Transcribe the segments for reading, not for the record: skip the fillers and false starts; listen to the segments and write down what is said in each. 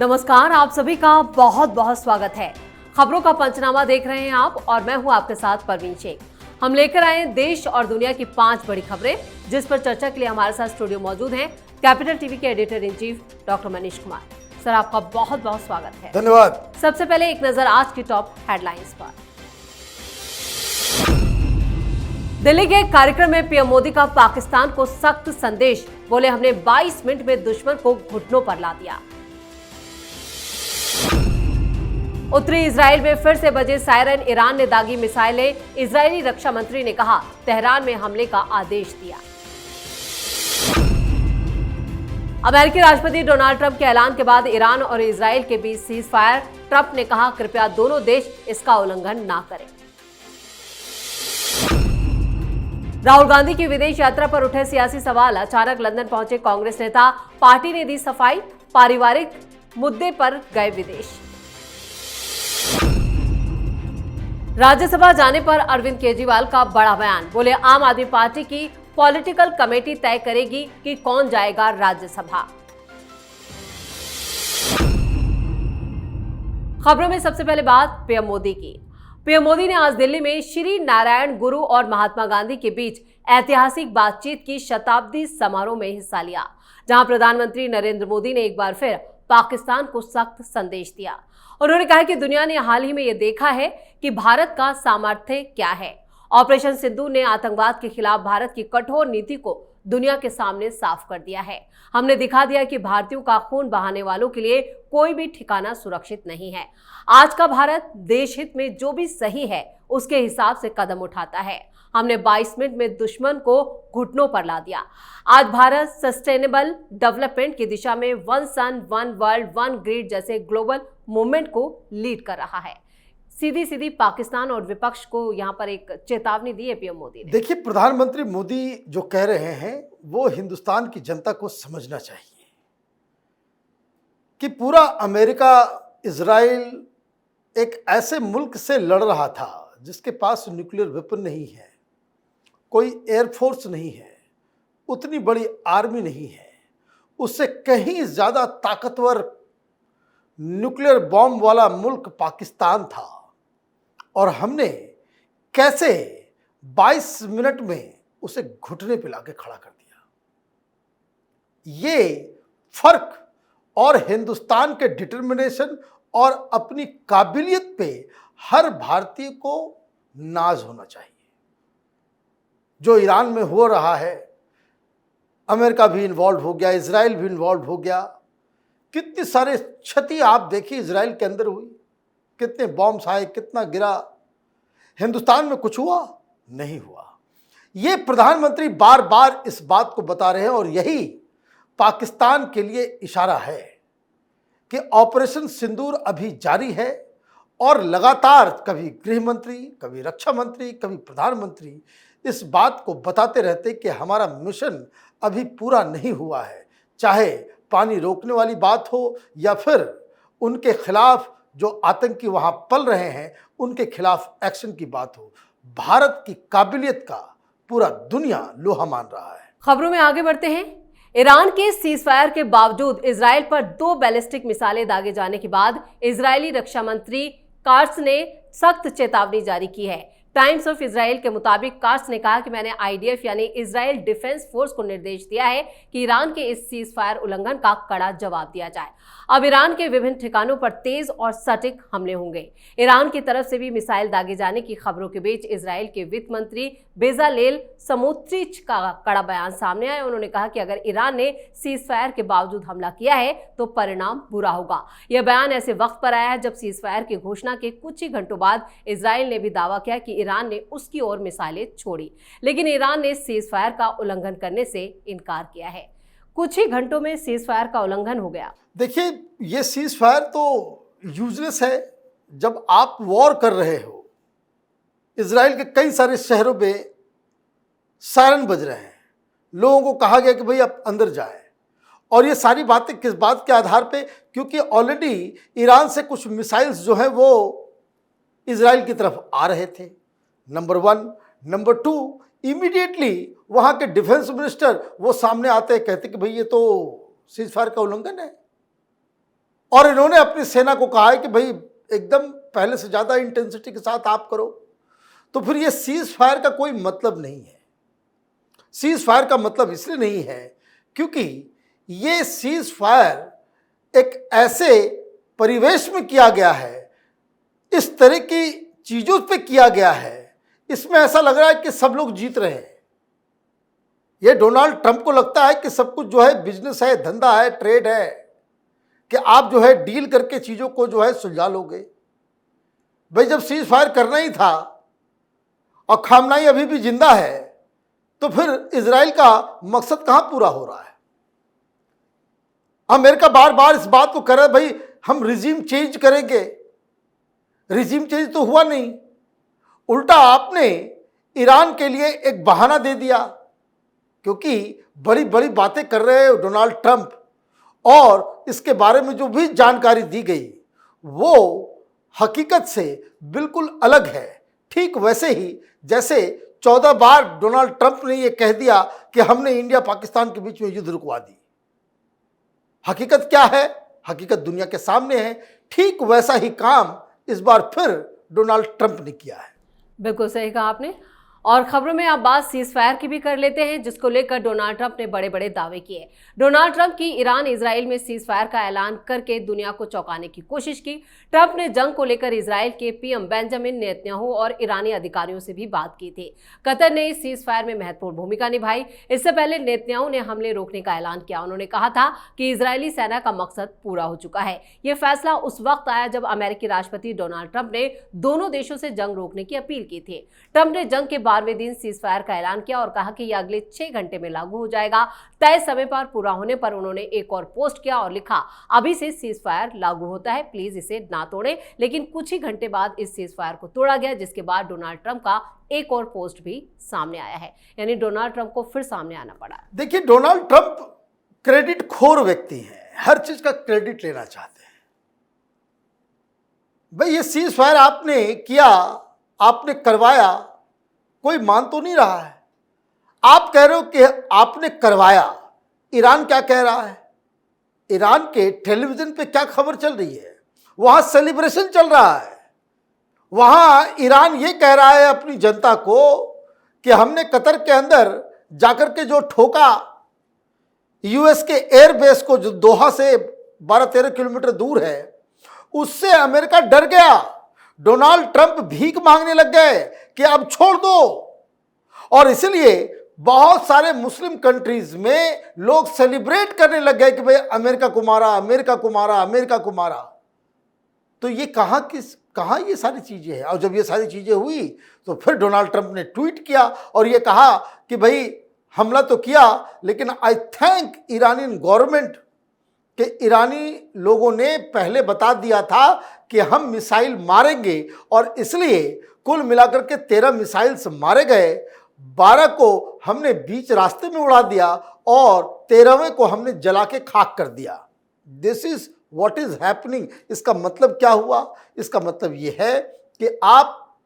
नमस्कार, आप सभी का बहुत बहुत स्वागत है। खबरों का पंचनामा देख रहे हैं आप और मैं हूं आपके साथ परवीन शेख। हम लेकर आए देश और दुनिया की 5 बड़ी खबरें, जिस पर चर्चा के लिए हमारे साथ स्टूडियो मौजूद हैं कैपिटल टीवी के editor in chief doctor Manish Kumar. Sir, आपका बहुत बहुत स्वागत है। धन्यवाद। सबसे पहले एक नजर आज की टॉप हेडलाइंस पर। दिल्ली के कार्यक्रम में पीएम मोदी का पाकिस्तान को सख्त संदेश, बोले हमने 22 मिनट में दुश्मन को घुटनों पर ला दिया। उत्तरी इजराइल में फिर से बजे सायरन, ईरान ने दागी मिसाइलें, इजरायली रक्षा मंत्री ने कहा तेहरान में हमले का आदेश दिया। अमेरिकी राष्ट्रपति डोनाल्ड ट्रंप के ऐलान के बाद ईरान और इजराइल के बीच सीज फायर, ट्रंप ने कहा कृपया दोनों देश इसका उल्लंघन ना करें। राहुल गांधी की विदेश यात्रा पर उठे सियासी सवाल, अचानक लंदन पहुंचे कांग्रेस नेता, पार्टी ने दी सफाई, पारिवारिक मुद्दे पर गए विदेश। राज्यसभा जाने पर अरविंद केजरीवाल का बड़ा बयान, बोले आम आदमी पार्टी की पॉलिटिकल कमेटी तय करेगी कि कौन जाएगा राज्यसभा। खबरों में सबसे पहले बात पीएम मोदी की। पीएम मोदी ने आज दिल्ली में श्री नारायण गुरु और महात्मा गांधी के बीच ऐतिहासिक बातचीत की शताब्दी समारोह में हिस्सा लिया, जहां प्रधानमंत्री नरेंद्र मोदी ने एक बार फिर पाकिस्तान को सख्त संदेश दिया। उन्होंने कहा कि दुनिया ने हाल ही में यह देखा है कि भारत का सामर्थ्य क्या है। ऑपरेशन सिंदूर ने आतंकवाद के खिलाफ भारत की कठोर नीति को दुनिया के सामने साफ कर दिया है। हमने दिखा दिया कि भारतीयों का खून बहाने वालों के लिए कोई भी ठिकाना सुरक्षित नहीं है। आज का भारत देश हित में जो भी सही है उसके हिसाब से कदम उठाता है। हमने 22 मिनट में दुश्मन को घुटनों पर ला दिया। आज भारत सस्टेनेबल डेवलपमेंट की दिशा में वन सन, वन वर्ल्ड, वन ग्रिड जैसे ग्लोबल मूवमेंट को लीड कर रहा है। सीधी सीधी पाकिस्तान और विपक्ष को यहां पर एक चेतावनी दी है पीएम मोदी ने। देखिए, प्रधानमंत्री मोदी जो कह रहे हैं वो हिंदुस्तान की जनता को समझना चाहिए कि पूरा अमेरिका, इजराइल एक ऐसे मुल्क से लड़ रहा था जिसके पास न्यूक्लियर वेपन नहीं है, कोई एयरफोर्स नहीं है, उतनी बड़ी आर्मी नहीं है, उससे कहीं ज्यादा ताकतवर न्यूक्लियर बॉम्ब वाला मुल्क पाकिस्तान था। और हमने कैसे 22 मिनट में उसे घुटने पे लाके खड़ा कर दिया। ये फर्क और हिंदुस्तान के डिटर्मिनेशन और अपनी काबिलियत पे हर भारतीय को नाज होना चाहिए। जो ईरान में हो रहा है, अमेरिका भी इन्वॉल्व हो गया, इजराइल भी इन्वॉल्व हो गया। कितनी सारे क्षति आप देखिए इजराइल के अंदर हुई, कितने बॉम्ब्स आए, कितना गिरा। हिंदुस्तान में कुछ हुआ? नहीं हुआ। ये प्रधानमंत्री बार बार इस बात को बता रहे हैं और यही पाकिस्तान के लिए इशारा है कि ऑपरेशन सिंदूर अभी जारी है और लगातार कभी गृह मंत्री, कभी रक्षा मंत्री, कभी प्रधानमंत्री इस बात को बताते रहते कि हमारा मिशन अभी पूरा नहीं हुआ है। चाहे पानी रोकने वाली बात हो या फिर उनके खिलाफ जो आतंकी वहां पल रहे हैं उनके खिलाफ एक्शन की बात हो, भारत की काबिलियत का पूरा दुनिया लोहा मान रहा है। खबरों में आगे बढ़ते हैं। ईरान के सीज फायर के बावजूद इजराइल पर 2 बैलिस्टिक मिसाइलें दागे जाने के बाद इजरायली रक्षा मंत्री कार्स ने सख्त चेतावनी जारी की है। टाइम्स ऑफ इजराइल के मुताबिक कार्स ने कहा कि मैंने आईडीएफ यानी इजराइल डिफेंस फोर्स को निर्देश दिया है कि ईरान के इस सीज फायर उल्लंघन का कड़ा जवाब दिया जाए। अब ईरान के विभिन्न ठिकानों पर तेज और सटीक हमले होंगे। ईरान की तरफ से भी मिसाइल दागे जाने की खबरों के बीच इजराइल के वित्त मंत्री बेजालेल समोत्रिच का कड़ा बयान सामने आया। उन्होंने कहा कि अगर ईरान ने सीज फायर के बावजूद हमला किया है तो परिणाम बुरा होगा। यह बयान ऐसे वक्त पर आया है जब सीज फायर की घोषणा के कुछ ही घंटों बाद इजराइल ने भी दावा किया कि ईरान ने उसकी ओर मिसाइलें छोड़ी, लेकिन ईरान ने सीज फायर का उल्लंघन करने से इनकार किया है। कुछ ही घंटों में सीज फायर का उल्लंघन हो गया। देखिए, ये सीज फायर तो यूजलेस है। जब आप वॉर कर रहे हो, इजराइल के कई सारे शहरों में सायरन बज रहे हैं, लोगों को कहा गया कि भाई आप अंदर जाए, और ये सारी बातें किस बात के आधार पे? क्योंकि ऑलरेडी ईरान से कुछ मिसाइल्स जो हैं वो इजराइल की तरफ आ रहे थे, नंबर 1। नंबर 2, इमीडिएटली वहां के डिफेंस मिनिस्टर वो सामने आते हैं, कहते कि भाई ये तो सीज फायर का उल्लंघन है। और इन्होंने अपनी सेना को कहा है कि भाई एकदम पहले से ज़्यादा इंटेंसिटी के साथ आप करो, तो फिर ये सीज फायर का कोई मतलब नहीं है। सीज फायर का मतलब इसलिए नहीं है क्योंकि ये सीज फायर एक ऐसे परिवेश में किया गया है, इस तरह की चीज़ों पे किया गया है, इसमें ऐसा लग रहा है कि सब लोग जीत रहे हैं। ये डोनाल्ड ट्रंप को लगता है कि सब कुछ जो है बिजनेस है, धंधा है, ट्रेड है, कि आप जो है डील करके चीज़ों को जो है सुलझा लोगे। भाई जब सीज फायर करना ही था और खामनाई अभी भी जिंदा है, तो फिर इजराइल का मकसद कहाँ पूरा हो रहा है? अमेरिका बार बार इस बात को कर रहा है भाई हम रिजीम चेंज करेंगे, रिजीम चेंज तो हुआ नहीं, उल्टा आपने ईरान के लिए एक बहाना दे दिया, क्योंकि बड़ी बड़ी बातें कर रहे हैं डोनाल्ड ट्रंप, और इसके बारे में जो भी जानकारी दी गई वो हकीकत से बिल्कुल अलग है। ठीक वैसे ही जैसे 14 बार डोनाल्ड ट्रंप ने यह कह दिया कि हमने इंडिया पाकिस्तान के बीच में युद्ध रुकवा दी। हकीकत क्या है? हकीकत दुनिया के सामने है। ठीक वैसा ही काम इस बार फिर डोनाल्ड ट्रंप ने किया है। बिल्कुल सही कहा आपने। और खबरों में आप बात सीज फायर की भी कर लेते हैं, जिसको लेकर डोनाल्ड ट्रंप ने बड़े बड़े दावे किए। डोनाल्ड ट्रंप की ईरान इजराइल में सीज फायर का ऐलान करके दुनिया को चौंकाने की कोशिश की। ट्रंप ने जंग को लेकर इजराइल के पीएम बेंजामिन नेतन्याहू और ईरानी अधिकारियों से भी बात की थी। कतर ने इस सीज फायर में महत्वपूर्ण भूमिका निभाई। इससे पहले नेतन्याहू ने हमले रोकने का ऐलान किया। उन्होंने कहा था कि इजरायली सेना का मकसद पूरा हो चुका है। यह फैसला उस वक्त आया जब अमेरिकी राष्ट्रपति डोनाल्ड ट्रंप ने दोनों देशों से जंग रोकने की अपील की थी। ट्रंप ने जंग के 12वें दिन सीज फायर का ऐलान किया और कहा कि यह अगले 6 घंटे में लागू हो जाएगा। तय समय पर पूरा होने पर उन्होंने एक और पोस्ट किया और लिखा, अभी से सीज फायर लागू होता है, प्लीज इसे ना तोड़ें। लेकिन कुछ ही घंटे बाद इस सीज फायर को तोड़ा गया, जिसके बाद डोनाल्ड ट्रंप का एक और पोस्ट भी सामने आया है। यानी डोनाल्ड ट्रंप को फिर सामने आना पड़ा। देखिए, डोनाल्ड ट्रंप क्रेडिट खोर व्यक्ति हैं, हर चीज का क्रेडिट लेना चाहते हैं। भाई ये सीज फायर आपने किया, आपने करवाया, कोई मान तो नहीं रहा है। आप कह रहे हो कि आपने करवाया, ईरान क्या कह रहा है? ईरान के टेलीविजन पे क्या खबर चल रही है? वहां सेलिब्रेशन चल रहा है। वहां ईरान ये कह रहा है अपनी जनता को कि हमने कतर के अंदर जाकर के जो ठोका यूएस के एयरबेस को, जो दोहा से 12-13 किलोमीटर दूर है, उससे अमेरिका डर गया। डोनाल्ड ट्रंप भीख मांगने लग गए कि अब छोड़ दो, और इसलिए बहुत सारे मुस्लिम कंट्रीज में लोग सेलिब्रेट करने लग गए कि भाई अमेरिका को मारा, अमेरिका को मारा, अमेरिका को मारा। तो ये कहाँ ये सारी चीजें हैं? और जब ये सारी चीजें हुई तो फिर डोनाल्ड ट्रंप ने ट्वीट किया और ये कहा कि भाई हमला तो किया, लेकिन आई थैंक ईरानियन गवर्नमेंट कि ईरानी लोगों ने पहले बता दिया था कि हम मिसाइल मारेंगे, और इसलिए कुल मिलाकर के 13 मिसाइल्स मारे गए। 12 को हमने बीच रास्ते में उड़ा दिया और 13वें को हमने जला के खाक कर दिया। This is what is happening. इसका मतलब क्या हुआ? इसका मतलब यह है कि आप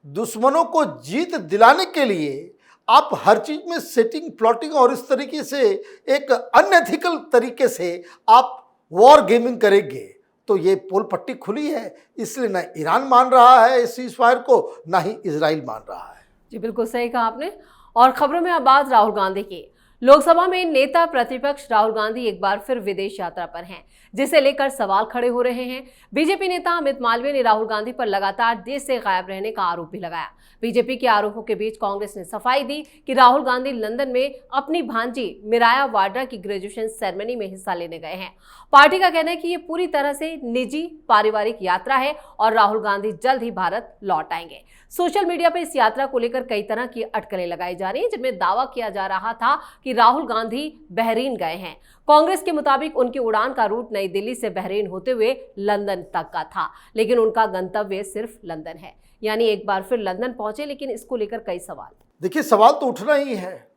दुश्मनों को जीत दिलाने के लिए आप हर चीज में सेटिंग, प्लॉटिंग और इस तरीके से एक अनएथिकल तरीके से आप वॉर गेमिंग करेंगे, तो ये पोल पट्टी खुली है। इसलिए ना ईरान मान रहा है इस सीज फायर को, ना ही इजराइल मान रहा है। जी बिल्कुल सही कहा आपने। और खबरों में अब बात राहुल गांधी की। लोकसभा में नेता प्रतिपक्ष राहुल गांधी एक बार फिर विदेश यात्रा पर हैं, जिसे लेकर सवाल खड़े हो रहे हैं। बीजेपी नेता अमित मालवीय ने राहुल गांधी पर लगातार देश से गायब रहने का आरोप भी लगाया। बीजेपी के आरोपों के बीच कांग्रेस ने सफाई दी कि राहुल गांधी लंदन में अपनी भांजी मिराया वाड्रा की ग्रेजुएशन सेरेमनी में हिस्सा लेने गए हैं। पार्टी का कहना है कि ये पूरी तरह से निजी पारिवारिक यात्रा है और राहुल गांधी जल्द ही भारत लौट आएंगे। सोशल मीडिया पर इस यात्रा को लेकर कई तरह की अटकलें लगाई जा रही हैं, जिनमें दावा किया जा रहा था कि राहुल गांधी बहरीन गए हैं। कांग्रेस के मुताबिक उनकी उड़ान का रूट नई दिल्ली से बहरीन होते हुए लंदन तक का था, लेकिन उनका गंतव्य सिर्फ लंदन है। यानी एक बार फिर लंदन पहुंचे, लेकिन इसको लेकर कई सवाल। देखिए, सवाल तो उठना ही है।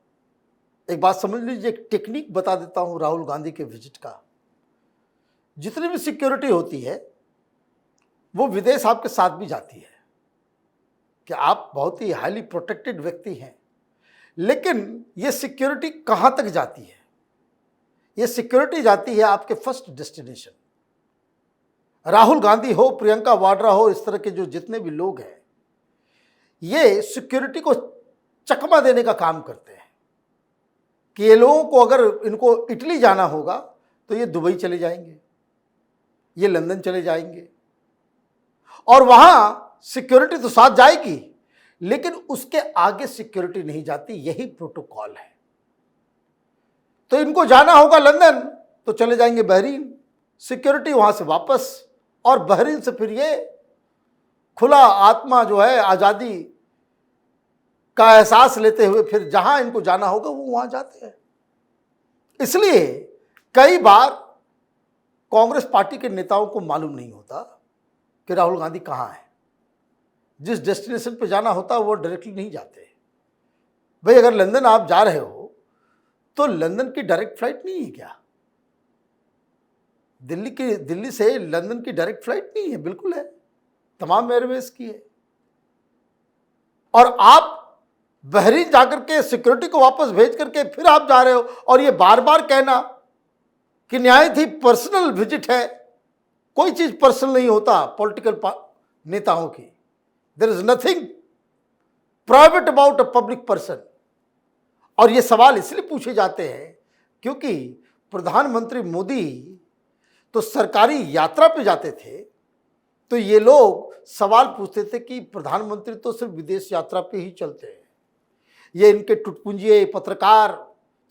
एक बात समझ लीजिए, एक टेक्निक बता देता हूं राहुल गांधी के विजिट का। जितनी भी सिक्योरिटी होती है वो विदेश आपके साथ भी जाती है कि आप बहुत ही हाईली प्रोटेक्टेड व्यक्ति हैं, लेकिन ये सिक्योरिटी कहां तक जाती है? ये सिक्योरिटी जाती है आपके फर्स्ट डेस्टिनेशन। राहुल गांधी हो, प्रियंका वाड्रा हो, इस तरह के जो जितने भी लोग हैं, ये सिक्योरिटी को चकमा देने का काम करते हैं कि ये लोगों को अगर इनको इटली जाना होगा तो ये दुबई चले जाएंगे, ये लंदन चले जाएंगे और वहां सिक्योरिटी तो साथ जाएगी, लेकिन उसके आगे सिक्योरिटी नहीं जाती। यही प्रोटोकॉल है। तो इनको जाना होगा लंदन तो चले जाएंगे बहरीन, सिक्योरिटी वहां से वापस, और बहरीन से फिर ये खुला आत्मा जो है आज़ादी का एहसास लेते हुए फिर जहां इनको जाना होगा वो वहां जाते हैं। इसलिए कई बार कांग्रेस पार्टी के नेताओं को मालूम नहीं होता कि राहुल गांधी कहाँ है। जिस डेस्टिनेशन पे जाना होता है वो डायरेक्टली नहीं जाते। भाई अगर लंदन आप जा रहे हो तो लंदन की डायरेक्ट फ्लाइट नहीं है क्या? दिल्ली से लंदन की डायरेक्ट फ्लाइट नहीं है? बिल्कुल है, तमाम एयरवेज की है। और आप बहरीन जाकर के सिक्योरिटी को वापस भेज करके फिर आप जा रहे हो, और ये बार बार कहना कि न्याय थी पर्सनल विजिट है। कोई चीज पर्सनल नहीं होता पॉलिटिकल नेताओं की। There is nothing private about a public person. और ये सवाल इसलिए पूछे जाते हैं क्योंकि प्रधानमंत्री मोदी तो सरकारी यात्रा पे जाते थे, तो ये लोग सवाल पूछते थे कि प्रधानमंत्री तो सिर्फ विदेश यात्रा पे ही चलते हैं। ये इनके टुटपुंजिए पत्रकार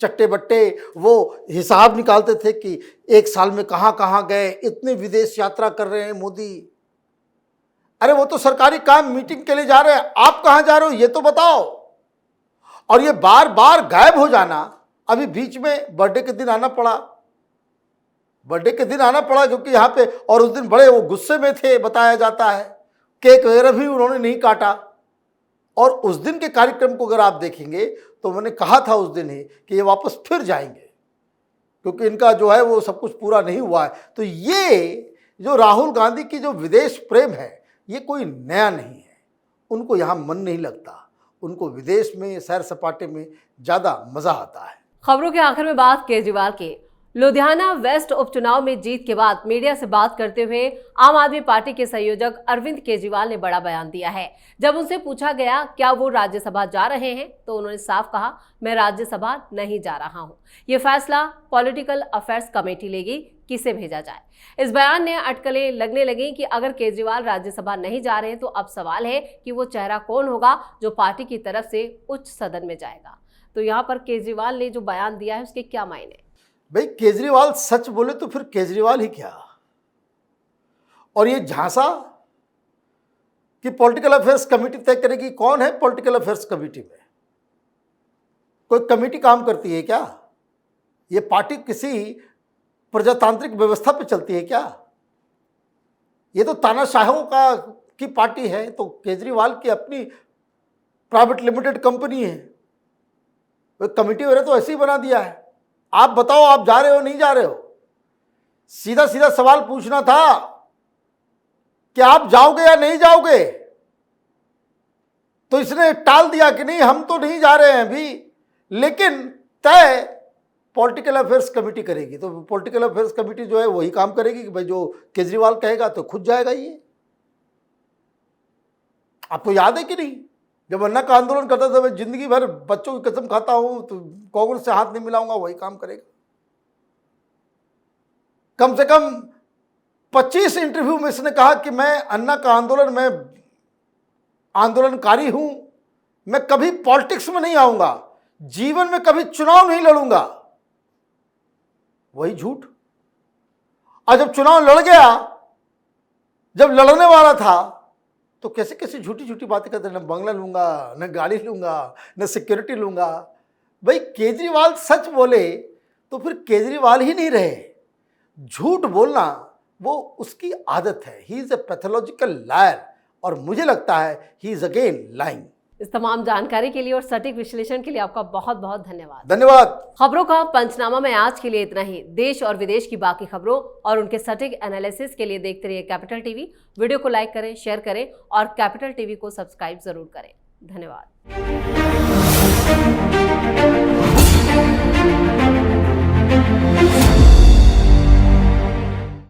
चट्टे बट्टे वो हिसाब निकालते थे कि एक साल में कहाँ कहाँ गए, इतने विदेश यात्रा कर रहे हैं मोदी। अरे वो तो सरकारी काम मीटिंग के लिए जा रहे हैं, आप कहाँ जा रहे हो ये तो बताओ। और ये बार बार गायब हो जाना, अभी बीच में बर्थडे के दिन आना पड़ा क्योंकि यहाँ पे, और उस दिन बड़े वो गुस्से में थे बताया जाता है, केक वगैरह भी उन्होंने नहीं काटा। और उस दिन के कार्यक्रम को अगर आप देखेंगे तो मैंने कहा था उस दिन ही कि ये वापस फिर जाएंगे क्योंकि इनका जो है वो सब कुछ पूरा नहीं हुआ है। तो ये जो राहुल गांधी की जो विदेश प्रेम है ये कोई नया नहीं है। उनको यहाँ मन नहीं लगता, उनको विदेश में सैर सपाटे में ज़्यादा मज़ा आता है। खबरों के आखिर में बात केजरीवाल की। लुधियाना वेस्ट उपचुनाव में जीत के बाद मीडिया से बात करते हुए आम आदमी पार्टी के संयोजक अरविंद केजरीवाल ने बड़ा बयान दिया है। जब उनसे पूछा गया क्या वो राज्यसभा जा रहे हैं तो उन्होंने साफ कहा, मैं राज्यसभा नहीं जा रहा हूं। ये फैसला पॉलिटिकल अफेयर्स कमेटी लेगी किसे भेजा जाए। इस बयान ने अटकलें लगने लगी कि अगर केजरीवाल राज्यसभा नहीं जा रहे तो अब सवाल है कि वो चेहरा कौन होगा जो पार्टी की तरफ से उच्च सदन में जाएगा। तो यहाँ पर केजरीवाल ने जो बयान दिया है उसके क्या मायने? भाई केजरीवाल सच बोले तो फिर केजरीवाल ही क्या, और ये झांसा कि पॉलिटिकल अफेयर्स कमेटी तय करेगी। कौन है पॉलिटिकल अफेयर्स कमेटी में? कोई कमेटी काम करती है क्या? ये पार्टी किसी प्रजातांत्रिक व्यवस्था पे चलती है क्या? ये तो तानाशाहों की पार्टी है। तो केजरीवाल की अपनी प्राइवेट लिमिटेड कंपनी है, वो कमेटी वगैरह तो ऐसे ही बना दिया है। आप बताओ आप जा रहे हो नहीं जा रहे हो? सीधा सीधा सवाल पूछना था कि आप जाओगे या नहीं जाओगे। तो इसने टाल दिया कि नहीं हम तो नहीं जा रहे हैं अभी, लेकिन तय पॉलिटिकल अफेयर्स कमेटी करेगी। तो पॉलिटिकल अफेयर्स कमेटी जो है वही काम करेगी कि भाई जो केजरीवाल कहेगा तो खुद जाएगा। ये आपको याद है कि नहीं, जब अन्ना का आंदोलन करता था, मैं जिंदगी भर बच्चों की कसम खाता हूं तो कांग्रेस से हाथ नहीं मिलाऊंगा, वही काम करेगा। कम से कम 25 इंटरव्यू में इसने कहा कि मैं अन्ना का आंदोलन में आंदोलनकारी हूं, मैं कभी पॉलिटिक्स में नहीं आऊंगा, जीवन में कभी चुनाव नहीं लड़ूंगा। वही झूठ। और जब चुनाव लड़ गया, जब लड़ने वाला था, तो कैसे कैसे झूठी झूठी बातें करते, न बंगला लूंगा, न गाड़ी लूंगा, न सिक्योरिटी लूंगा। भाई केजरीवाल सच बोले तो फिर केजरीवाल ही नहीं रहे। झूठ बोलना वो उसकी आदत है। He is a pathological liar, और मुझे लगता है ही इज अगेन लाइंग। इस तमाम जानकारी के लिए और सटीक विश्लेषण के लिए आपका बहुत बहुत धन्यवाद। धन्यवाद। खबरों का पंचनामा में आज के लिए इतना ही। देश और विदेश की बाकी खबरों और उनके सटीक एनालिसिस के लिए देखते रहिए कैपिटल टीवी। वीडियो को लाइक करें, शेयर करें और कैपिटल टीवी को सब्सक्राइब जरूर करें। धन्यवाद।